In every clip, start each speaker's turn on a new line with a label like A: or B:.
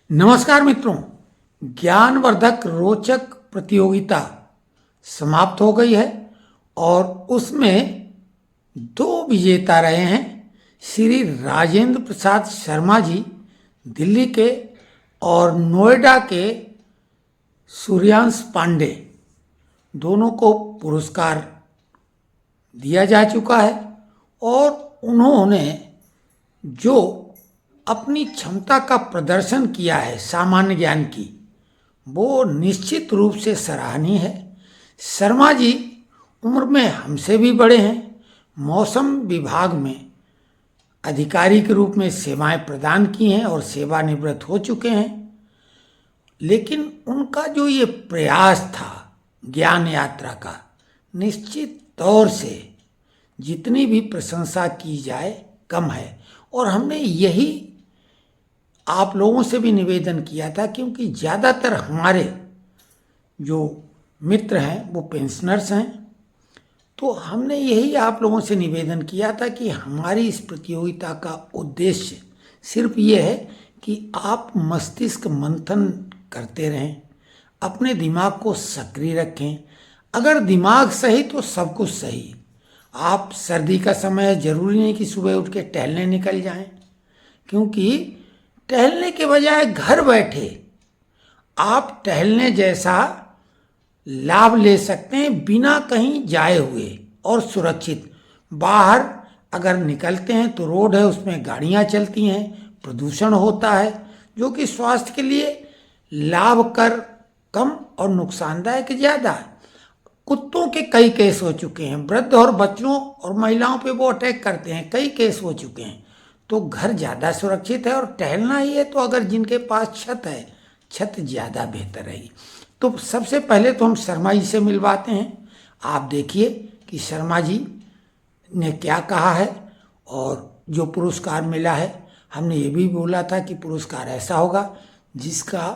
A: नमस्कार मित्रों। ज्ञानवर्धक रोचक प्रतियोगिता समाप्त हो गई है और उसमें दो विजेता रहे हैं। श्री राजेंद्र प्रसाद शर्मा जी दिल्ली के और नोएडा के सूर्यांश पांडे, दोनों को पुरस्कार दिया जा चुका है और उन्होंने जो अपनी क्षमता का प्रदर्शन किया है सामान्य ज्ञान की, वो निश्चित रूप से सराहनीय है। शर्मा जी उम्र में हमसे भी बड़े हैं, मौसम विभाग में अधिकारी के रूप में सेवाएं प्रदान की हैं और सेवानिवृत्त हो चुके हैं। लेकिन उनका जो ये प्रयास था ज्ञान यात्रा का, निश्चित तौर से जितनी भी प्रशंसा की जाए कम है। और हमने यही आप लोगों से भी निवेदन किया था, क्योंकि ज़्यादातर हमारे जो मित्र हैं वो पेंशनर्स हैं, तो हमने यही आप लोगों से निवेदन किया था कि हमारी इस प्रतियोगिता का उद्देश्य सिर्फ ये है कि आप मस्तिष्क मंथन करते रहें, अपने दिमाग को सक्रिय रखें। अगर दिमाग सही तो सब कुछ सही। आप सर्दी का समय जरूरी नहीं कि सुबह उठ के टहलने निकल जाएं, क्योंकि टहलने के बजाय घर बैठे आप टहलने जैसा लाभ ले सकते हैं बिना कहीं जाए हुए और सुरक्षित। बाहर अगर निकलते हैं तो रोड है, उसमें गाड़ियां चलती हैं, प्रदूषण होता है, जो कि स्वास्थ्य के लिए लाभकर कम और नुकसानदायक ज़्यादा है। कुत्तों के कई केस हो चुके हैं, वृद्ध और बच्चों और महिलाओं पे वो अटैक करते हैं, कई केस हो चुके हैं। तो घर ज़्यादा सुरक्षित है और टहलना ही है तो अगर जिनके पास छत है, छत ज़्यादा बेहतर रहेगी। तो सबसे पहले तो हम शर्मा जी से मिलवाते हैं। आप देखिए कि शर्मा जी ने क्या कहा है और जो पुरस्कार मिला है। हमने ये भी बोला था कि पुरस्कार ऐसा होगा जिसका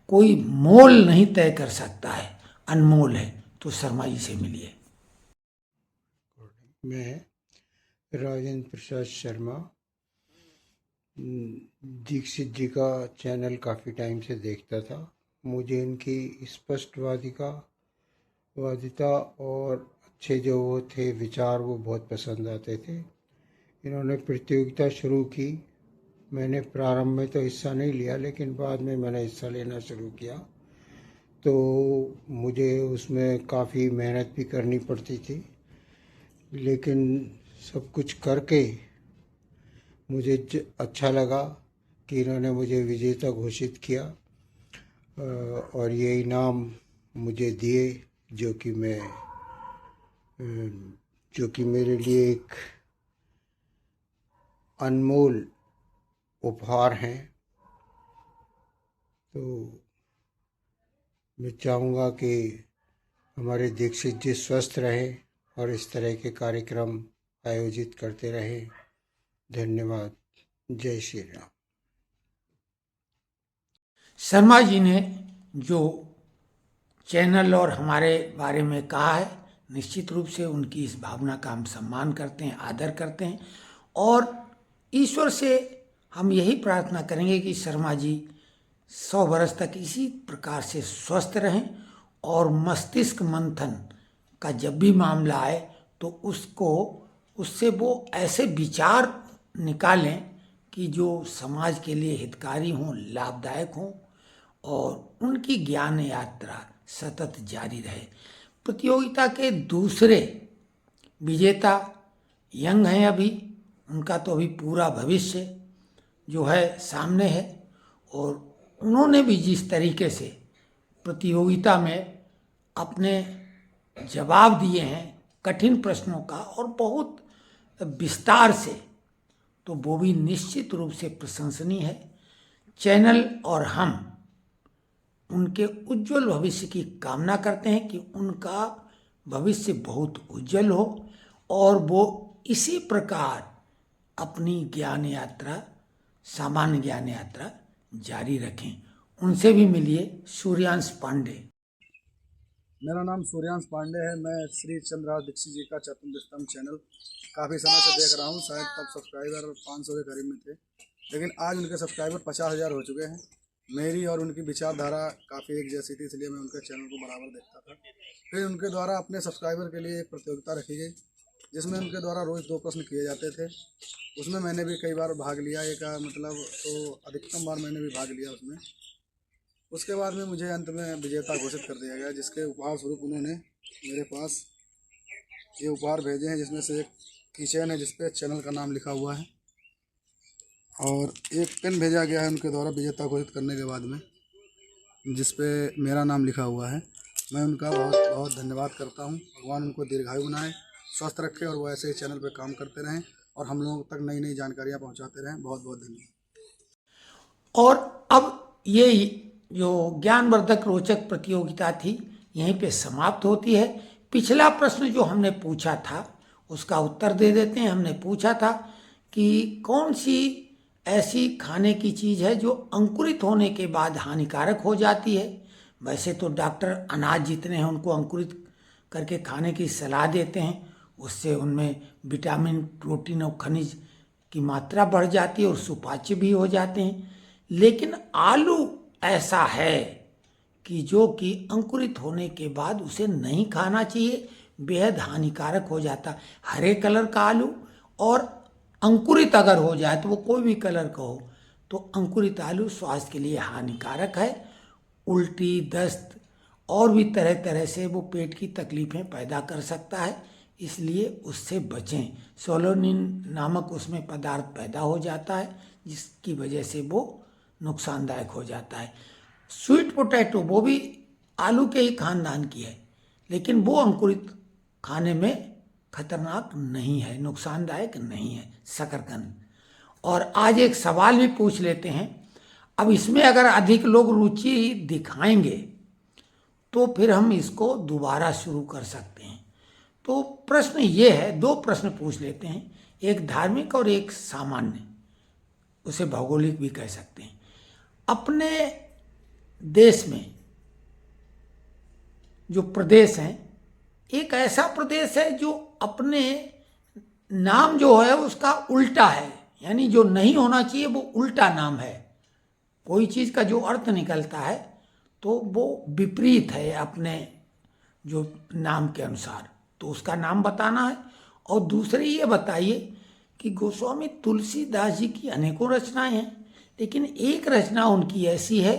A: कोई मोल नहीं तय कर सकता है, अनमोल है। तो शर्मा जी से मिलिए।
B: मैं राजेंद्र प्रसाद शर्मा दीक्षित जी का चैनल काफ़ी टाइम से देखता था। मुझे इनकी वादिता और अच्छे जो वो थे विचार, वो बहुत पसंद आते थे। इन्होंने प्रतियोगिता शुरू की। मैंने प्रारंभ में तो हिस्सा नहीं लिया, लेकिन बाद में मैंने हिस्सा लेना शुरू किया। तो मुझे उसमें काफ़ी मेहनत भी करनी पड़ती थी, लेकिन सब कुछ करके मुझे अच्छा लगा कि इन्होंने मुझे विजेता घोषित किया और ये इनाम मुझे दिए, जो कि मेरे लिए एक अनमोल उपहार हैं। तो मैं चाहूँगा कि हमारे दीक्षित जी स्वस्थ रहें और इस तरह के कार्यक्रम आयोजित करते रहें। धन्यवाद। जय श्री राम।
A: शर्मा जी ने जो चैनल और हमारे बारे में कहा है, निश्चित रूप से उनकी इस भावना का हम सम्मान करते हैं, आदर करते हैं। और ईश्वर से हम यही प्रार्थना करेंगे कि शर्मा जी 100 वर्ष तक इसी प्रकार से स्वस्थ रहें और मस्तिष्क मंथन का जब भी मामला आए तो उससे वो ऐसे विचार निकालें कि जो समाज के लिए हितकारी हों, लाभदायक हों, और उनकी ज्ञान यात्रा सतत जारी रहे। प्रतियोगिता के दूसरे विजेता यंग हैं अभी, उनका तो अभी पूरा भविष्य जो है सामने है। और उन्होंने भी जिस तरीके से प्रतियोगिता में अपने जवाब दिए हैं कठिन प्रश्नों का और बहुत विस्तार से, तो वो भी निश्चित रूप से प्रशंसनीय है। चैनल और हम उनके उज्जवल भविष्य की कामना करते हैं कि उनका भविष्य बहुत उज्जवल हो और वो इसी प्रकार अपनी ज्ञान यात्रा, सामान्य ज्ञान यात्रा जारी रखें। उनसे भी मिलिए। सूर्यांश पांडे।
C: मेरा नाम सूर्यांश पांडे है। मैं श्री चंद्रराज दीक्षित जी का चतुर्थ स्तंभ चैनल काफ़ी समय से देख रहा हूँ। शायद तब सब्सक्राइबर 500 के करीब में थे, लेकिन आज उनके सब्सक्राइबर 50,000 हो चुके हैं। मेरी और उनकी विचारधारा काफ़ी एक जैसी थी, इसलिए मैं उनके चैनल को बराबर देखता था। फिर उनके द्वारा अपने सब्सक्राइबर के लिए एक प्रतियोगिता रखी गई, जिसमें उनके द्वारा रोज़ 2 प्रश्न किए जाते थे। उसमें मैंने भी कई बार भाग लिया, तो अधिकतम बार मैंने भी भाग लिया उसमें। उसके बाद में मुझे अंत में विजेता घोषित कर दिया गया, जिसके उपहार स्वरूप उन्होंने मेरे पास ये उपहार भेजे हैं, जिसमें से एक कीचेन है जिसपे चैनल का नाम लिखा हुआ है, और एक पेन भेजा गया है उनके द्वारा विजेता घोषित करने के बाद में, जिसपे मेरा नाम लिखा हुआ है। मैं उनका बहुत बहुत धन्यवाद करता हूँ। भगवान उनको दीर्घायु बनाए, स्वस्थ रखे, और वो ऐसे ही चैनल पे काम करते रहें और हम लोगों तक नई नई जानकारियाँ पहुँचाते रहें। बहुत बहुत धन्यवाद।
A: और अब ये जो ज्ञानवर्धक रोचक प्रतियोगिता थी यहीं पे समाप्त होती है। पिछला प्रश्न जो हमने पूछा था उसका उत्तर दे देते हैं। हमने पूछा था कि कौन सी ऐसी खाने की चीज़ है जो अंकुरित होने के बाद हानिकारक हो जाती है। वैसे तो डॉक्टर अनाज जितने हैं उनको अंकुरित करके खाने की सलाह देते हैं, उससे उनमें विटामिन, प्रोटीन और खनिज की मात्रा बढ़ जाती है और सुपाच्य भी हो जाते हैं। लेकिन आलू ऐसा है कि जो कि अंकुरित होने के बाद उसे नहीं खाना चाहिए, बेहद हानिकारक हो जाता है। हरे कलर का आलू और अंकुरित अगर हो जाए तो वो कोई भी कलर का हो तो अंकुरित आलू स्वास्थ्य के लिए हानिकारक है। उल्टी, दस्त और भी तरह तरह से वो पेट की तकलीफें पैदा कर सकता है, इसलिए उससे बचें। सोलोनिन नामक उसमें पदार्थ पैदा हो जाता है जिसकी वजह से वो नुकसानदायक हो जाता है। स्वीट पोटैटो वो भी आलू के ही खानदान की है, लेकिन वो अंकुरित खाने में खतरनाक नहीं है, नुकसानदायक नहीं है। शकरकंद। और आज एक सवाल भी पूछ लेते हैं। अब इसमें अगर अधिक लोग रुचि दिखाएंगे तो फिर हम इसको दोबारा शुरू कर सकते हैं। तो प्रश्न ये है, 2 प्रश्न पूछ लेते हैं, एक धार्मिक और एक सामान्य, उसे भौगोलिक भी कह सकते हैं। अपने देश में जो प्रदेश हैं, एक ऐसा प्रदेश है जो अपने नाम जो है उसका उल्टा है, यानी जो नहीं होना चाहिए वो उल्टा नाम है। कोई चीज़ का जो अर्थ निकलता है तो वो विपरीत है अपने जो नाम के अनुसार, तो उसका नाम बताना है। और दूसरी ये बताइए कि गोस्वामी तुलसीदास जी की अनेकों रचनाएं हैं, लेकिन एक रचना उनकी ऐसी है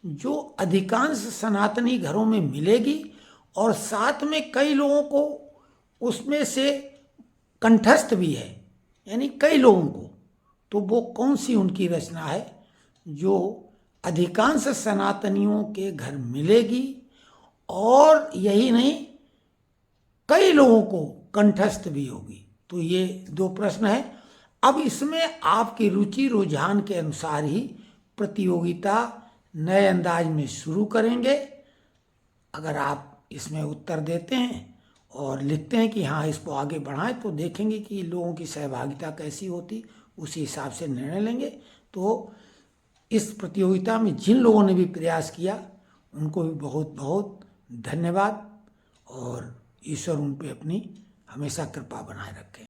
A: जो अधिकांश सनातनी घरों में मिलेगी और साथ में कई लोगों को उसमें से कंठस्थ भी है, यानी कई लोगों को। तो वो कौन सी उनकी रचना है जो अधिकांश सनातनियों के घर मिलेगी और यही नहीं कई लोगों को कंठस्थ भी होगी? तो ये 2 प्रश्न है। अब इसमें आपकी रुचि रुझान के अनुसार ही प्रतियोगिता नए अंदाज में शुरू करेंगे। अगर आप इसमें उत्तर देते हैं और लिखते हैं कि हाँ इसको आगे बढ़ाएं, तो देखेंगे कि लोगों की सहभागिता कैसी होती, उसी हिसाब से निर्णय लेंगे। तो इस प्रतियोगिता में जिन लोगों ने भी प्रयास किया उनको भी बहुत बहुत धन्यवाद, और ईश्वर उन पे अपनी हमेशा कृपा बनाए रखे।